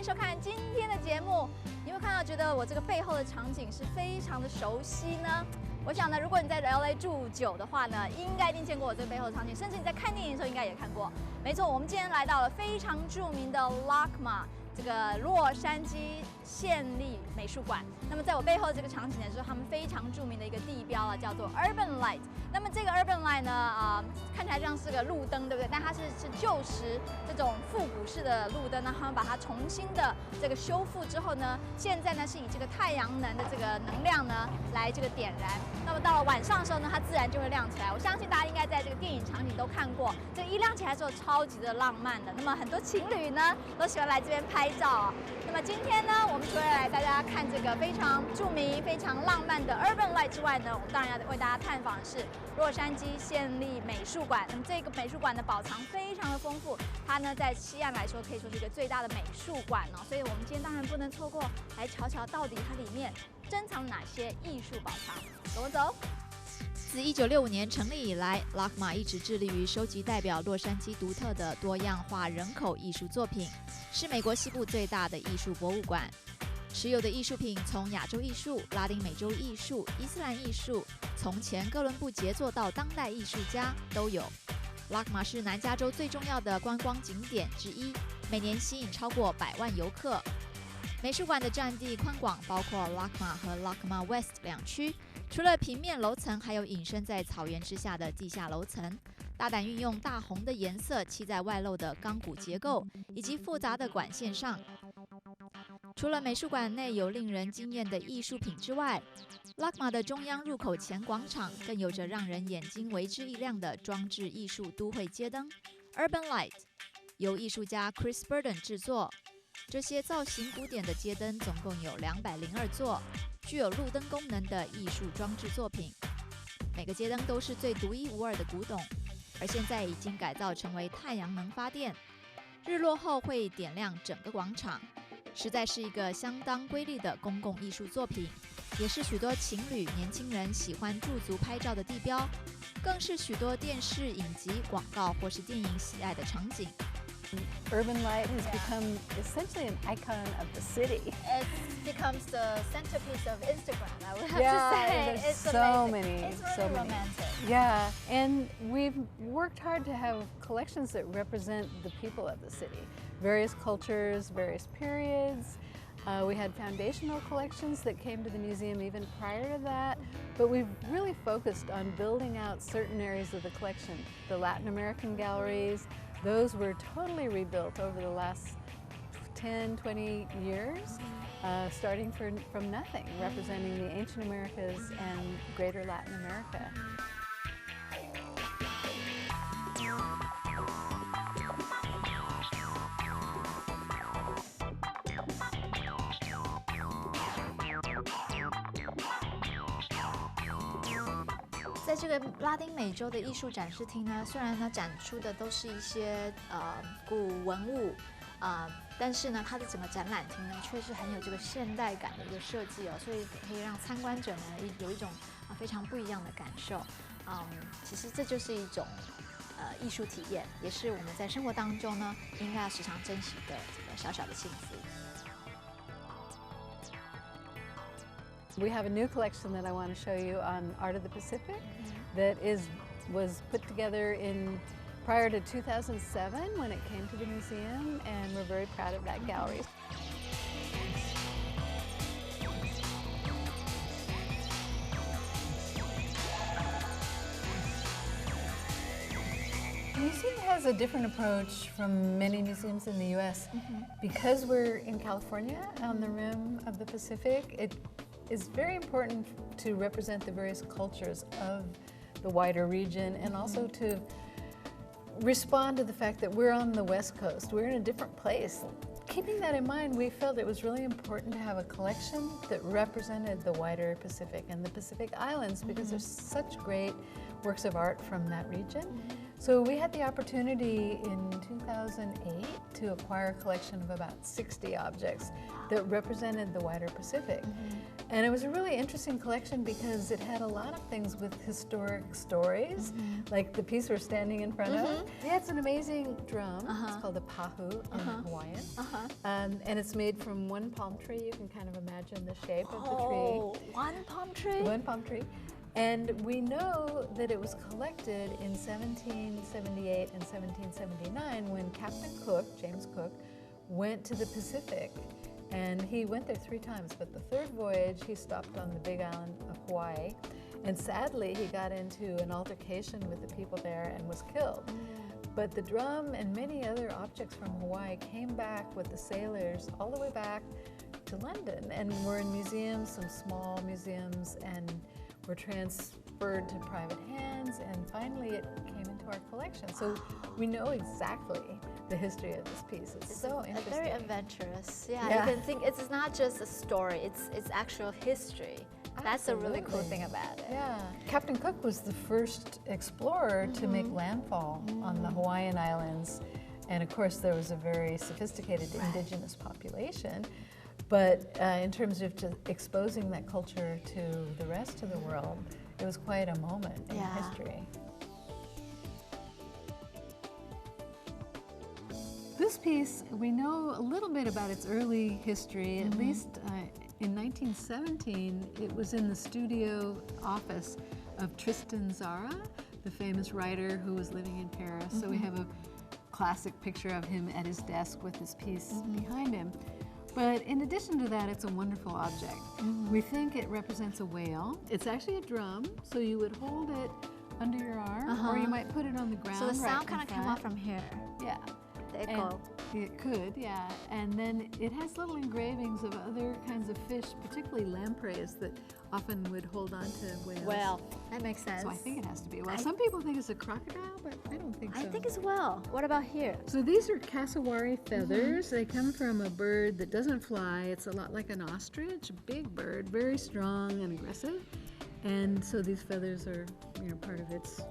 收看今天的节目，你会看到觉得我这个背后的场景是非常的熟悉呢？我想呢，如果你在 LA 住久的话呢，应该一定见过我这个背后的场景，甚至你在看电影的时候应该也看过。没错，我们今天来到了非常著名的 LACMA 这个洛杉矶县立美术馆。那么在我背后这个场景呢，就是他们非常著名的一个地标啊，叫做 Urban Light。那么这个 Urban Light 呢，看起来像是个路灯，对不对？但它是旧时这种复古式的路灯呢，他们把它重新的这个修复之后呢，现在呢是以这个太阳能的这个能量呢来这个点燃。那么到了晚上的时候呢，它自然就会亮起来。我相信大家应该在这个电影场景都看过，这一亮起来之后超级的浪漫的。那么很多情侣呢都喜欢来这边拍照啊。那么今天呢，我们除了来大家看这个非常著名、非常浪漫的 Urban Light 之外呢，我们当然要为大家探访的是洛杉矶县立美术馆。那么这个美术馆的宝藏非常的丰富，它呢在西岸来说可以说是一个最大的美术馆哦。所以我们今天当然不能错过来瞧瞧到底它里面珍藏哪些艺术宝藏。跟我走。自1965年成立以来 ，LACMA 一直致力于收集代表洛杉矶独特的多样化人口艺术作品，是美国西部最大的艺术博物馆。持有的艺术品从亚洲艺术、拉丁美洲艺术、伊斯兰艺术，从前哥伦布杰作到当代艺术家都有。LACMA 是南加州最重要的观光景点之一，每年吸引超过100万游客。美术馆的占地宽广，包括 LACMA 和 LACMA West 两区。除了平面楼层，还有隐身在草原之下的地下楼层。大胆运用大红的颜色漆在外露的钢骨结构以及复杂的管线上。除了美术馆内有令人惊艳的艺术品之外， LACMA 的中央入口前广场更有着让人眼睛为之一亮的装置艺术都会街灯 Urban Light， 由艺术家 Chris Burden 制作。这些造型古典的街灯总共有202座，具有路灯功能的艺术装置作品。每个街灯都是最独一无二的古董，而现在已经改造成为太阳能发电，日落后会点亮整个广场，实在是一个相当瑰丽的公共艺术作品，也是许多情侣、年轻人喜欢驻足拍照的地标，更是许多电视影集、广告或是电影喜爱的场景。Urban Light has become essentially an icon of the city. It becomes the centerpiece of Instagram, I would have Yeah, to say. there's It's so amazing. many, It's really so many. romantic. Yeah, and we've worked hard to have collections that represent the people of the city, various cultures, various periods. We had foundational collections that came to the museum even prior to that, but we've really focused on building out certain areas of the collection. The Latin American galleries, those were totally rebuilt over the last 10, 20 years, starting from nothing, representing the ancient Americas and greater Latin America. .在这个拉丁美洲的艺术展示厅呢，虽然呢展出的都是一些古文物但是呢它的整个展览厅呢却是很有这个现代感的一个设计哦，所以可以让参观者呢有一种非常不一样的感受。其实这就是一种艺术体验，也是我们在生活当中呢应该要时常珍惜的这个小小的幸福。We have a new collection that I want to show you on Art of the Pacific that was put together prior to 2007 when it came to the museum, and we're very proud of that gallery. The museum has a different approach from many museums in the U.S. Because we're in California on the rim of the Pacific. It's very important to represent the various cultures of the wider region, and also to respond to the fact that we're on the West Coast. We're in a different place. Keeping that in mind, we felt it was really important to have a collection that represented the wider Pacific and the Pacific Islands, because there's such great works of art from that region. So we had the opportunity in 2008 to acquire a collection of about 60 objects that represented the wider Pacific. And it was a really interesting collection because it had a lot of things with historic stories, like the piece we're standing in front of. Yeah, it's an amazing drum. It's called a pahu in Hawaiian. And it's made from one palm tree. You can kind of imagine the shape of the tree. Oh, one palm tree? One palm tree. And we know that it was collected in 1778 and 1779 when Captain Cook, James Cook, went to the Pacific. And he went there 3 times, but the 3rd voyage he stopped on the big island of Hawaii. And sadly, he got into an altercation with the people there and was killed. But the drum and many other objects from Hawaii came back with the sailors all the way back to London and were in museums, some small museums, and were transferred to private hands, and finally it came into our collection. So we know exactly the history of this piece. It's so interesting. Very adventurous. Yeah, you can think it's not just a story, it's actual history. That's a really cool thing about it. Yeah. Captain Cook was the first explorer to make landfall on the Hawaiian Islands. And of course there was a very sophisticated indigenous population. But in terms of exposing that culture to the rest of the world, it was quite a moment in history. This piece, we know a little bit about its early history. At least in 1917, it was in the studio office of Tristan Tzara, the famous writer who was living in Paris. So we have a classic picture of him at his desk with this piece behind him. But in addition to that, it's a wonderful object. We think it represents a whale. It's actually a drum, so you would hold it under your arm, or you might put it on the ground. So the sound kind of came out from here. Yeah. The echo. And it could, yeah. And then it has little engravings of other kinds of fish, particularly lampreys, that often would hold on to whales. Well, that makes sense. So I think it has to be a whale. Some people think it's a crocodile, but I don't think so. I think it's a whale. What about here? So these are cassowary feathers. They come from a bird that doesn't fly. It's a lot like an ostrich, a big bird, very strong and aggressive. And so these feathers are, part of its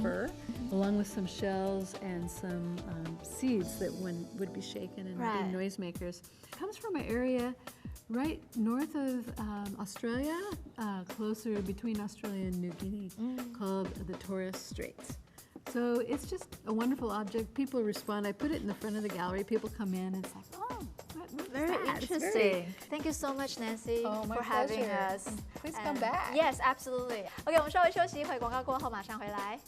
fur, along with some shells and some seeds that would be shaken and be noisemakers. It comes from an area right north of Australia, closer between Australia and New Guinea, called the Torres Straits. So it's just a wonderful object. People respond. I put it in the front of the gallery. People come in and it's like, oh, what very interesting. Thank you so much, Nancy, for having us. Please come back. Yes, absolutely. OK， 我们稍微休息一会，广告过后马上回来。